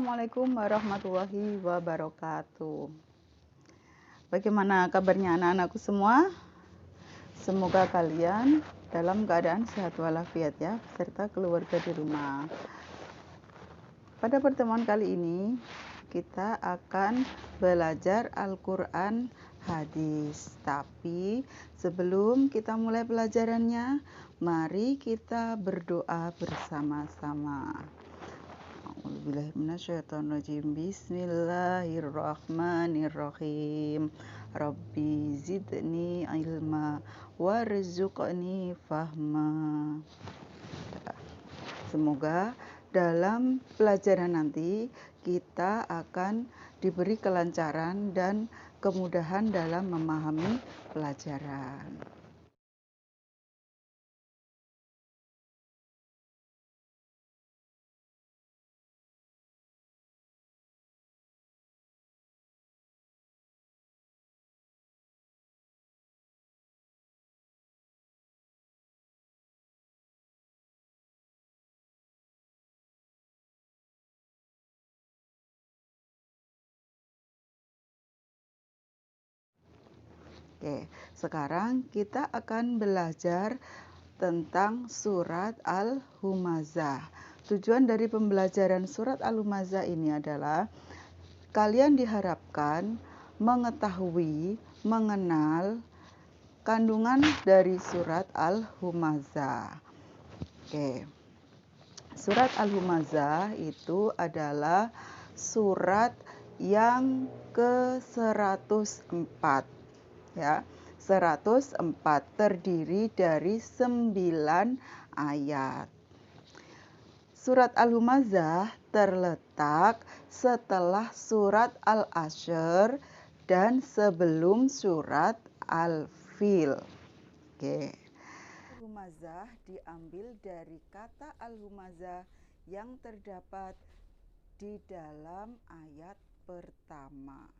Assalamualaikum warahmatullahi wabarakatuh. Bagaimana kabarnya anak-anakku semua? Semoga kalian dalam keadaan sehat walafiat ya, beserta keluarga di rumah. Pada pertemuan kali ini, kita akan belajar Al-Quran hadis. Tapi sebelum kita mulai pelajarannya, mari kita berdoa bersama-sama. A'udzubillahiminasyaitonirrajim. Bismillahirrahmanirrahim. Rabbi zidni ilma warzuqni fahma. Semoga dalam pelajaran nanti kita akan diberi kelancaran dan kemudahan dalam memahami pelajaran. Oke, sekarang kita akan belajar tentang surat Al-Humazah. Tujuan dari pembelajaran surat Al-Humazah ini adalah kalian diharapkan mengetahui, mengenal kandungan dari surat Al-Humazah. Oke. Surat Al-Humazah itu adalah surat yang ke-104. Ya, 104 terdiri dari 9 ayat. Surat Al-Humazah terletak setelah surat Al-Ashr dan sebelum surat Al-Fil. Oke. Al-Humazah diambil dari kata Al-Humazah yang terdapat di dalam ayat pertama.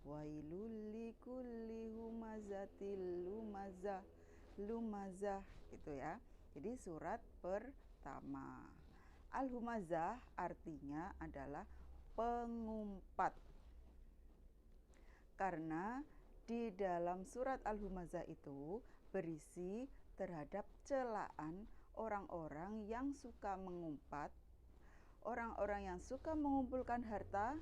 Wailul likulli humazatil lumazah gitu ya. Jadi surat pertama. Al-Humazah artinya adalah pengumpat. Karena di dalam surat Al-Humazah itu berisi terhadap celaan orang-orang yang suka mengumpat, orang-orang yang suka mengumpulkan harta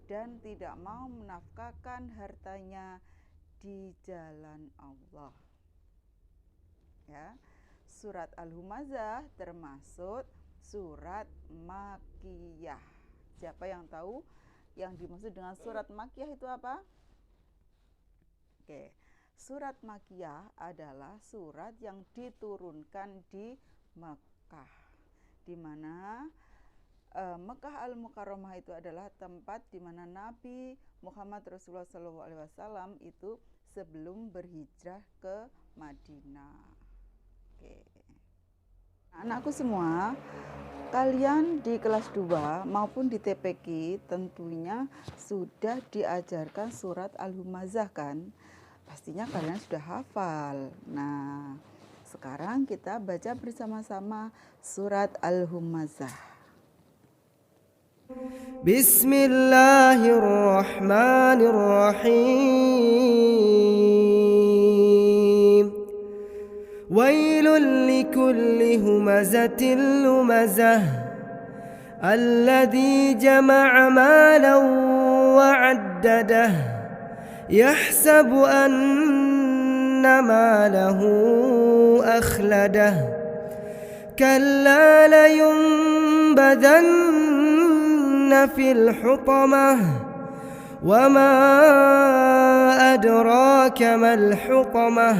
dan tidak mau menafkahkan hartanya di jalan Allah. Ya, surat Al-Humazah termasuk surat Makkiyah. Siapa yang tahu yang dimaksud dengan surat Makkiyah itu apa? Oke, surat Makkiyah adalah surat yang diturunkan di Mekah, di mana Mekah Al-Mukarramah itu adalah tempat di mana Nabi Muhammad Rasulullah SAW itu sebelum berhijrah ke Madinah. Oke. Anakku semua, kalian di kelas 2 maupun di TPQ tentunya sudah diajarkan surat Al-Humazah kan? Pastinya kalian sudah hafal. Nah, sekarang kita baca bersama-sama surat Al-Humazah. Bismillahirrahmanirrahim. Wailul likulli humazatil lumazah alladzi jama'a malan wa 'addadah yahsabu anna malahu akhladah kalla layunbadanna في الحطمة وما أدراك ما الحطمة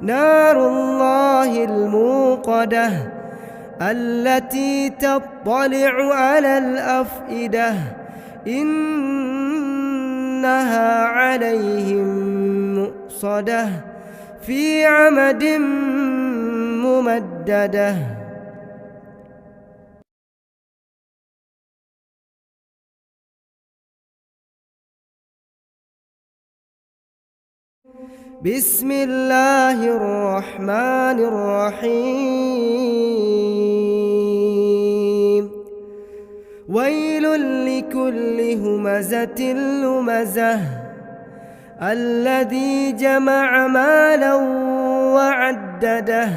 نار الله الموقدة التي تطلع على الأفئدة إنها عليهم مؤصدة في عمد ممددة. Bismillahirrahmanirrahim. ويل لكل همزة لمزة الذي جمع مالا وعدده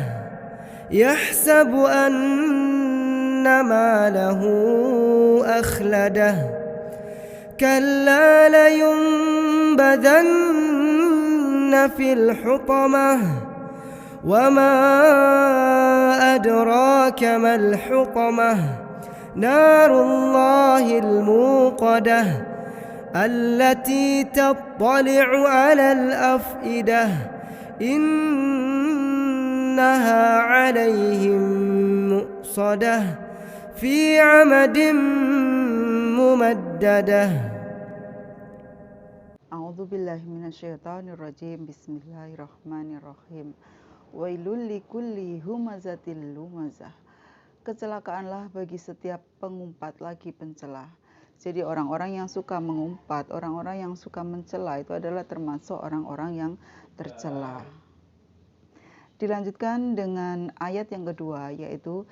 يحسب أن ماله أخلده كلا لينبذن في الحطمة وما أدراك ما الحطمة نار الله الموقدة التي تطلع على الأفئدة إنها عليهم مؤصدة في عمد ممددة. A'udzu billahi minasyaitonir rajim. Bismillahirrahmanirrahim. Wailul likulli humazatil lumazah. Kecelakaanlah bagi setiap pengumpat lagi pencela. Jadi orang-orang yang suka mengumpat, orang-orang yang suka mencela itu adalah termasuk orang-orang yang tercela. Dilanjutkan dengan ayat yang kedua, yaitu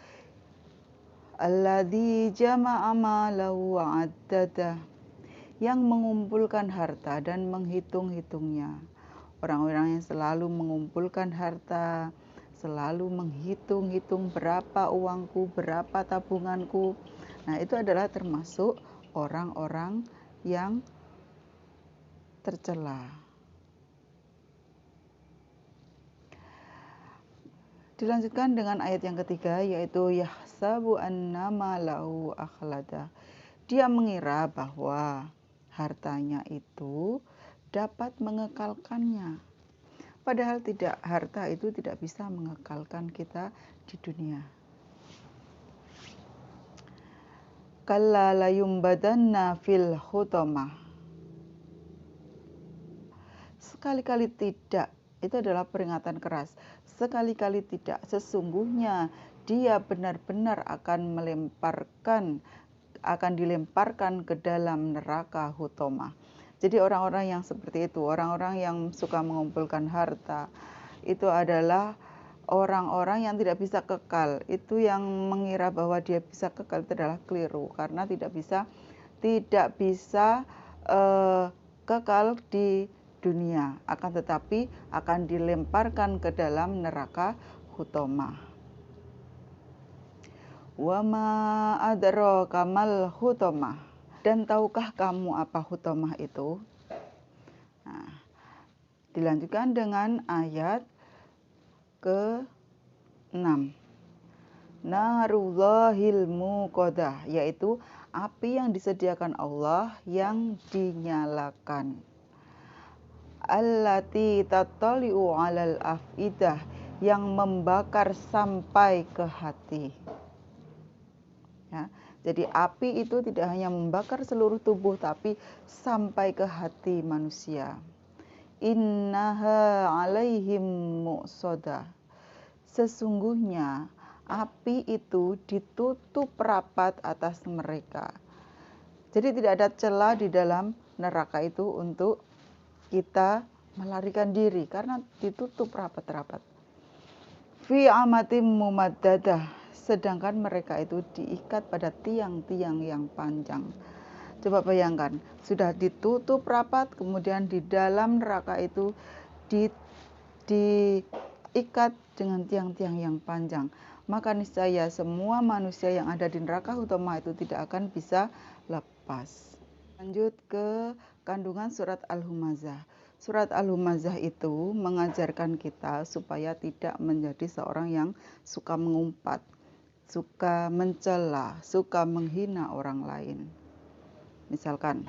alladzi jama'a malahu wa'addadah, yang mengumpulkan harta dan menghitung-hitungnya. Orang-orang yang selalu mengumpulkan harta, selalu menghitung-hitung berapa uangku, berapa tabunganku. Nah, itu adalah termasuk orang-orang yang tercela. Dilanjutkan dengan ayat yang ketiga, yaitu yahsabu annama lahu akhlada. Dia mengira bahwa hartanya itu dapat mengekalkannya. Padahal tidak, harta itu tidak bisa mengekalkan kita di dunia. Kalla layumbadanna fil hutamah. Sekali-kali tidak, itu adalah peringatan keras. Sekali-kali tidak, sesungguhnya dia benar-benar akan dilemparkan ke dalam neraka hutamah. Jadi orang-orang yang seperti itu, orang-orang yang suka mengumpulkan harta, itu adalah orang-orang yang tidak bisa kekal. Itu yang mengira bahwa dia bisa kekal itu adalah keliru, karena tidak bisa kekal di dunia, akan tetapi akan dilemparkan ke dalam neraka hutamah. Wa ma adraka mal hutamah. Dan tahukah kamu apa hutamah itu? Nah, dilanjutkan dengan ayat ke-6. Narullahil muqadah, yaitu api yang disediakan Allah yang dinyalakan. Allati tattali'u 'alal afidah, yang membakar sampai ke hati. Ya. Jadi api itu tidak hanya membakar seluruh tubuh, tapi sampai ke hati manusia. Innaha alaihim mu'sodah. Sesungguhnya api itu ditutup rapat atas mereka. Jadi tidak ada celah di dalam neraka itu untuk kita melarikan diri, karena ditutup rapat-rapat. Fi amatim mumaddadah. Sedangkan mereka itu diikat pada tiang-tiang yang panjang. Coba bayangkan, sudah ditutup rapat, kemudian di dalam neraka itu diikat dengan tiang-tiang yang panjang. Maka niscaya semua manusia yang ada di neraka hutamah itu tidak akan bisa lepas. Lanjut ke kandungan surat Al-Humazah. Surat Al-Humazah itu mengajarkan kita supaya tidak menjadi seorang yang suka mengumpat, suka mencela, suka menghina orang lain. Misalkan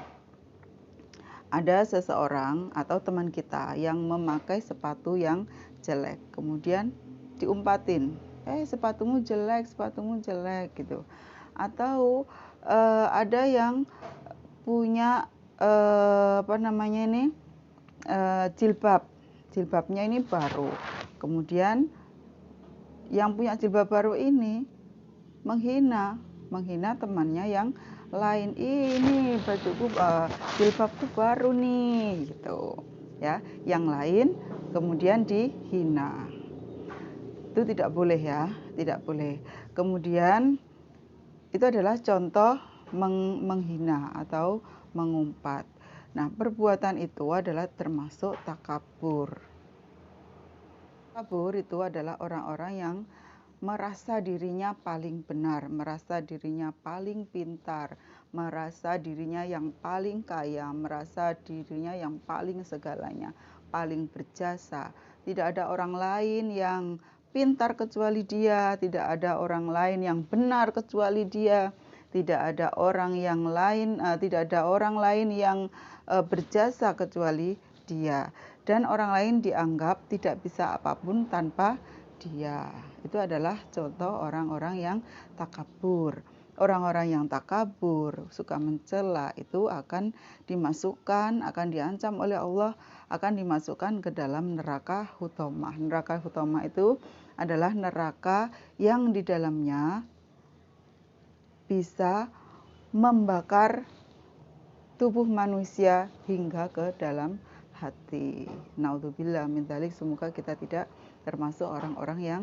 ada seseorang atau teman kita yang memakai sepatu yang jelek, kemudian diumpatin, sepatumu jelek gitu. Atau ada yang punya jilbabnya ini baru, kemudian yang punya jilbab baru ini menghina temannya yang lain. Ini bajuku, jilbabku baru nih, gitu ya. Yang lain kemudian dihina. Itu tidak boleh ya, tidak boleh. Kemudian itu adalah contoh menghina atau mengumpat. Nah, perbuatan itu adalah termasuk takabur. Takabur itu adalah orang-orang yang merasa dirinya paling benar, merasa dirinya paling pintar, merasa dirinya yang paling kaya, merasa dirinya yang paling segalanya, paling berjasa. Tidak ada orang lain yang pintar kecuali dia, tidak ada orang lain yang benar kecuali dia, tidak ada orang yang lain, tidak ada orang lain yang berjasa kecuali dia. Dan orang lain dianggap tidak bisa apapun tanpa dia. Itu adalah contoh orang-orang yang takabur. Orang-orang yang takabur, suka mencela, itu akan dimasukkan, akan diancam oleh Allah, akan dimasukkan ke dalam neraka hutomah. Neraka hutomah itu adalah neraka yang di dalamnya bisa membakar tubuh manusia hingga ke dalam hati. Naudzubillah min dzalik, semoga kita tidak termasuk orang-orang yang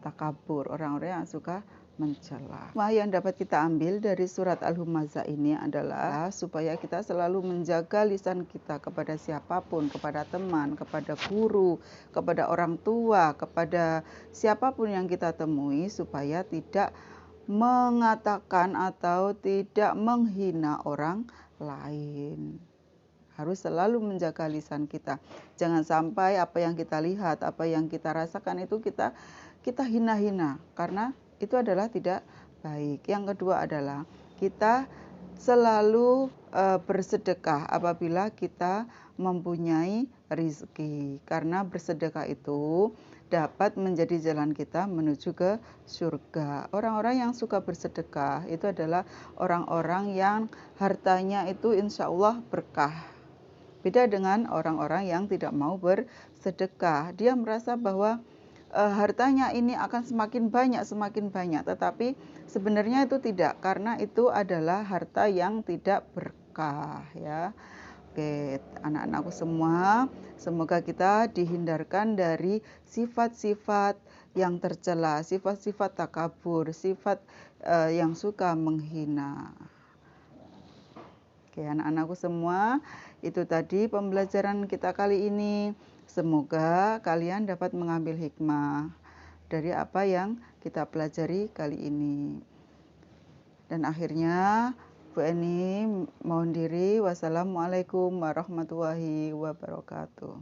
takabur, orang-orang yang suka mencela. Yang dapat kita ambil dari surat Al-Humazah ini adalah supaya kita selalu menjaga lisan kita kepada siapapun, kepada teman, kepada guru, kepada orang tua, kepada siapapun yang kita temui, supaya tidak mengatakan atau tidak menghina orang lain. Harus selalu menjaga lisan kita. Jangan sampai apa yang kita lihat, apa yang kita rasakan itu kita hina-hina, karena itu adalah tidak baik. Yang kedua adalah kita selalu bersedekah apabila kita mempunyai rezeki, karena bersedekah itu dapat menjadi jalan kita menuju ke surga. Orang-orang yang suka bersedekah itu adalah orang-orang yang hartanya itu insya Allah berkah. Beda dengan orang-orang yang tidak mau bersedekah. Dia merasa bahwa hartanya ini akan semakin banyak, tetapi sebenarnya itu tidak, karena itu adalah harta yang tidak berkah, ya. Oke, anak-anakku semua, semoga kita dihindarkan dari sifat-sifat yang tercela, sifat-sifat takabur, sifat yang suka menghina. Oke, anak-anakku semua, itu tadi pembelajaran kita kali ini. Semoga kalian dapat mengambil hikmah dari apa yang kita pelajari kali ini. Dan akhirnya Bu Eni mohon diri. Wassalamualaikum warahmatullahi wabarakatuh.